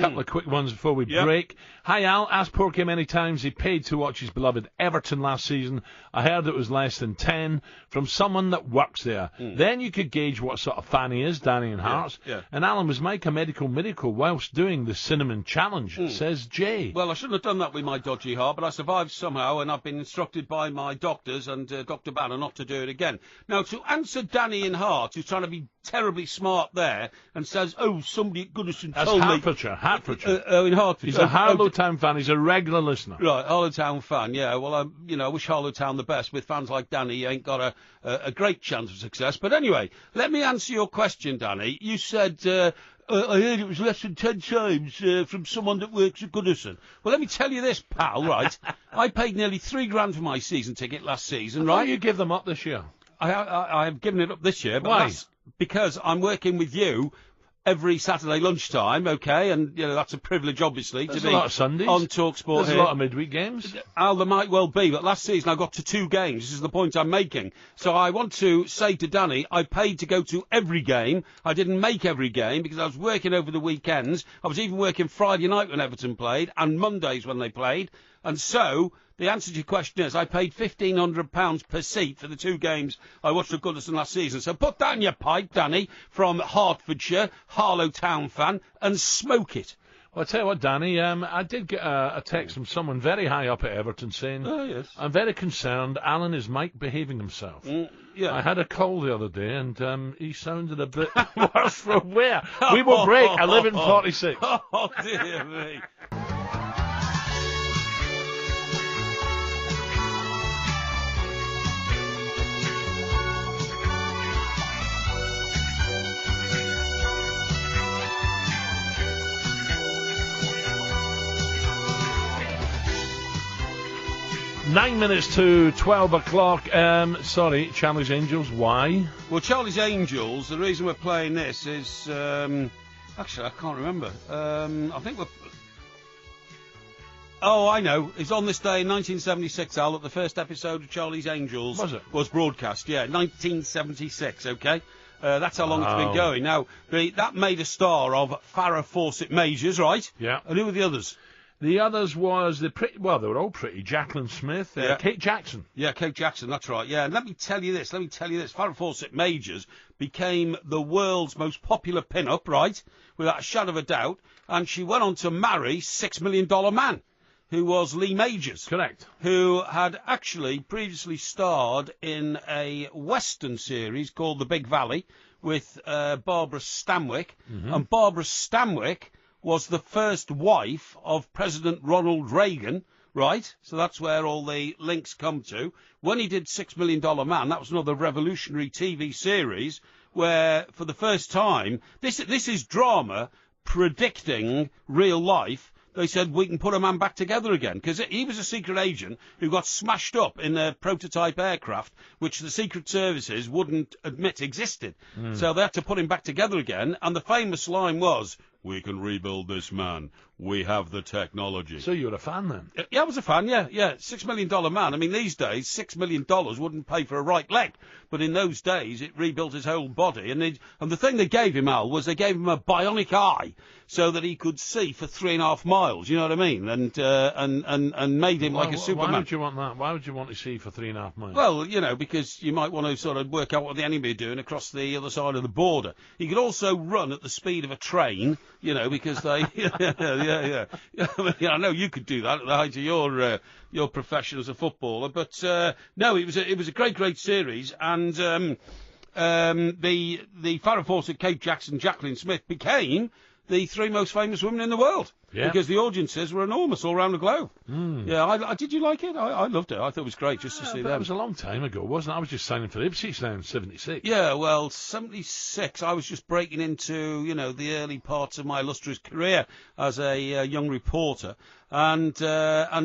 couple of quick ones before we break. Hi, Al. Asked Porky many times he paid to watch his beloved Everton last season. I heard it was less than 10 from someone that works there. Then you could gauge what sort of fan he is, Danny and Hearts. And Alan, was Mike a medical miracle whilst doing the Cinnamon Challenge, says Jay. Well, I shouldn't have done that with my dodgy heart, but I survived somehow, and I've been instructed by my doctors and Dr. Banner not to do it again. Now, to answer Danny in Hearts, who's trying to be terribly smart there, and says, oh, somebody at Goodison told me... Hertfordshire. In Hertfordshire. He's a Harlow Town fan. He's a regular listener. Right, Harlow Town fan, yeah. Well, I wish Harlow Town the best. With fans like Danny, you ain't got a great chance of success. But anyway, let me answer your question, Danny. You said... I heard it was less than 10 times from someone that works at Goodison. Well, let me tell you this, pal, right? I paid nearly £3,000 for my season ticket last season, right? Why you give them up this year? I have given it up this year. But why? That's because I'm working with you every Saturday lunchtime, okay, and that's a privilege, obviously, There's to be a lot of Sundays on talkSPORT. There's here. A lot of midweek games. Al, there might well be, but last season I got to 2 games. This is the point I'm making. So I want to say to Danny, I paid to go to every game. I didn't make every game because I was working over the weekends. I was even working Friday night when Everton played and Mondays when they played. And so the answer to your question is I paid £1,500 per seat for the 2 games I watched at Goodison last season. So put that in your pipe, Danny, from Hertfordshire, Harlow Town fan, and smoke it. Well, I'll tell you what, Danny, I did get a text from someone very high up at Everton saying, oh, yes. I'm very concerned Alan is Mike behaving himself. Yeah. I had a call the other day and he sounded a bit worse for wear. We will break 11:46. Oh, dear me. Nine minutes to 12 o'clock. Sorry, Charlie's Angels, why? Well, Charlie's Angels, the reason we're playing this is... actually, I can't remember. I think we're... Oh, I know. It's on this day in 1976, Al, that the first episode of Charlie's Angels was broadcast. Yeah, 1976, okay? That's how long it's been going. Now, that made a star of Farrah Fawcett Majors, right? Yeah. And who were the others? The others was they were all pretty. Jacqueline Smith, Kate Jackson. Yeah, Kate Jackson, that's right. Yeah, and let me tell you this. Farrah Fawcett Majors became the world's most popular pin-up, right? Without a shadow of a doubt. And she went on to marry $6 Million Man, who was Lee Majors. Correct. Who had actually previously starred in a Western series called The Big Valley with Barbara Stanwyck. Mm-hmm. And Barbara Stanwyck was the first wife of President Ronald Reagan, right? So that's where all the links come to. When he did $6 Million Man, that was another revolutionary TV series where, for the first time, this is drama predicting real life. They said, we can put a man back together again. Because he was a secret agent who got smashed up in a prototype aircraft, which the Secret Services wouldn't admit existed. So they had to put him back together again. And the famous line was, we can rebuild this man. We have the technology. So you were a fan then? Yeah, I was a fan, yeah. $6 Million Man. I mean, these days, $6 million wouldn't pay for a right leg. But in those days, it rebuilt his whole body. And the thing they gave him, Al, was they gave him a bionic eye so that he could see for 3.5 miles, you know what I mean? And made him like a Superman. Why would you want that? Why would you want to see for 3.5 miles? Well, because you might want to sort of work out what the enemy are doing across the other side of the border. He could also run at the speed of a train, because they... Yeah. I know you could do that at the height of your profession as a footballer, but no, it was a great series, and the Farrah Fawcett, Kate Jackson, Jacqueline Smith became the 3 most famous women in the world. Yeah. Because the audiences were enormous all around the globe. Yeah, did you like it? I loved it. I thought it was great just to see them. It was a long time ago, wasn't it? I was just signing for Ipswich now in 76. Yeah, well, 76, I was just breaking into, the early parts of my illustrious career as a young reporter, and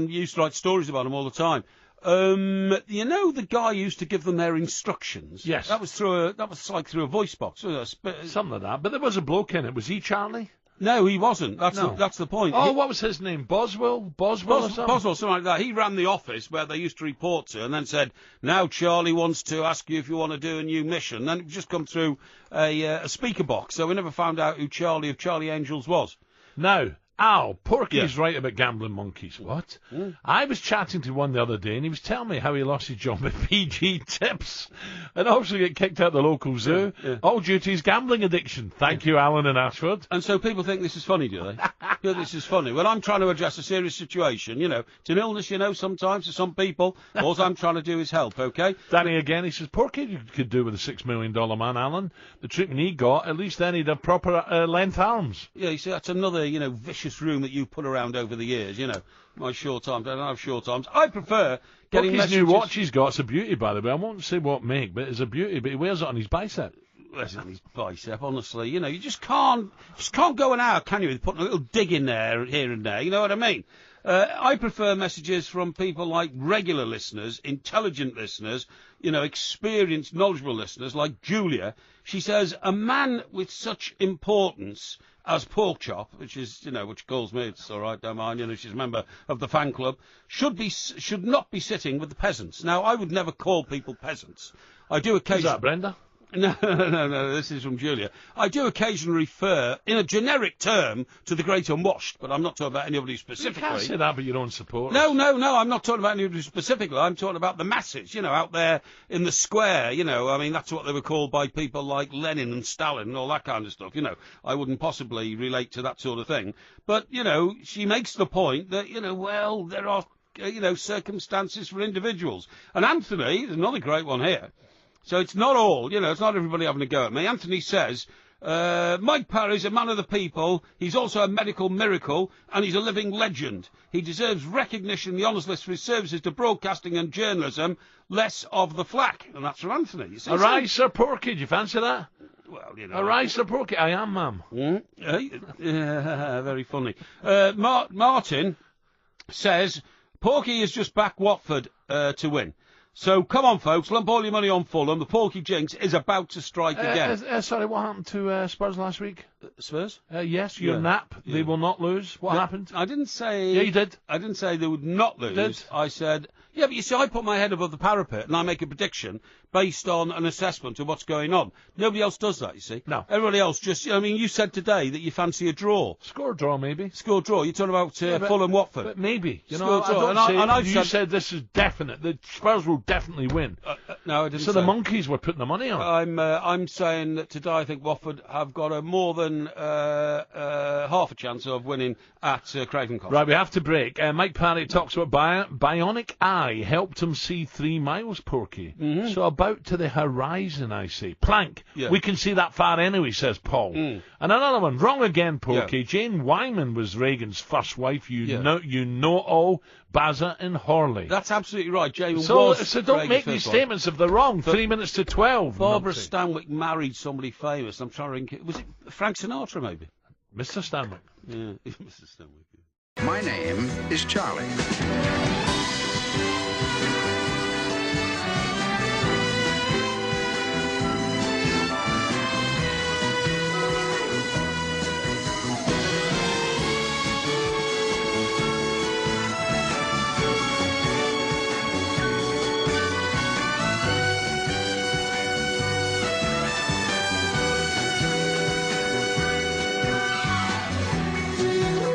used to write stories about them all the time. The guy used to give them their instructions. Yes. That was like through a voice box. Something like that. But there was a bloke in it. Was he Charlie? No, he wasn't. That's the point. Oh, what was his name? Boswell or something? Boswell, something like that. He ran the office where they used to report to, and then said, now Charlie wants to ask you if you want to do a new mission. And then it would just come through a speaker box, so we never found out who Charlie of Charlie Angels was. Now, Al, Porky's right about gambling monkeys. What? I was chatting to one the other day, and he was telling me how he lost his job at PG Tips and also get kicked out of the local zoo, all due to his gambling addiction. Thank you, Alan and Ashford. And so people think this is funny, do they? Yeah, this is funny. Well, I'm trying to address a serious situation. It's an illness, sometimes for some people. All I'm trying to do is help, okay? Danny again, he says, Porky could do with a $6 million man, Alan. The treatment he got, at least then he'd have proper length arms. Yeah, you see, that's another, vicious room that you put around over the years, My short arms, I don't have short arms. I prefer getting Porky's messages. new watch he's got, it's a beauty, by the way. I won't say what make, but it's a beauty, but he wears it on his bicep. Wears it on his bicep, honestly. You just can't go an hour, can you, with putting a little dig in there, here and there, you know what I mean? I prefer messages from people like regular listeners, intelligent listeners, experienced, knowledgeable listeners like Julia. She says, a man with such importance as Pork Chop, which is, which calls me, it's all right, don't mind, she's a member of the fan club, should not be sitting with the peasants. Now, I would never call people peasants. I do occasionally... Is that Brenda? No, this is from Julia. I do occasionally refer, in a generic term, to the great unwashed, but I'm not talking about anybody specifically. You can't say that, but you don't support No, I'm not talking about anybody specifically. I'm talking about the masses, out there in the square, that's what they were called by people like Lenin and Stalin and all that kind of stuff, I wouldn't possibly relate to that sort of thing. But, she makes the point that, there are, circumstances for individuals. And Anthony, there's another great one here. So it's not all, it's not everybody having a go at me. Anthony says, Mike Parry's a man of the people, he's also a medical miracle, and he's a living legend. He deserves recognition in the honours list for his services to broadcasting and journalism, less of the flack. And that's from Anthony. You see, Arise, Sir Porky, do you fancy that? Well, Arise, Sir Porky, I am, ma'am. Very funny. Martin says, Porky is just back Watford to win. So, come on, folks, lump all your money on Fulham. The Porky Jinx is about to strike again. Sorry, what happened to Spurs last week? Spurs? Yes, your nap. Yeah. They will not lose. What happened? I didn't say... Yeah, you did. I didn't say they would not lose. You did. I said... Yeah, but you see, I put my head above the parapet and I make a prediction based on an assessment of what's going on. Nobody else does that, you see. No. Everybody else just... you said today that you fancy a draw. Score draw, maybe. Score draw. You're talking about Fulham Watford. But maybe. Score draw. You said this is definite. The Spurs will definitely win. No, I didn't So the monkeys were putting the money on. I'm saying that today I think Watford have got a more than half a chance of winning at Craven Cottage. Right, we have to break. Mike Parry talks about bionic eye helped him see 3 miles, Porky. Mm-hmm. So about to the horizon, I say. Plank. Yeah. We can see that far anyway, says Paul. And another one. Wrong again, Porky. Yeah. Jane Wyman was Reagan's first wife. You know all. Baza and Horley. That's absolutely right. Jane was. So don't make these statements if they're wrong. 3 minutes to 12. Barbara Stanwyck married somebody famous. I'm trying to think. Was it Frank Sinatra, maybe? Mr. Stanwyck. Yeah, Mr. Stanwyck. My name is Charlie.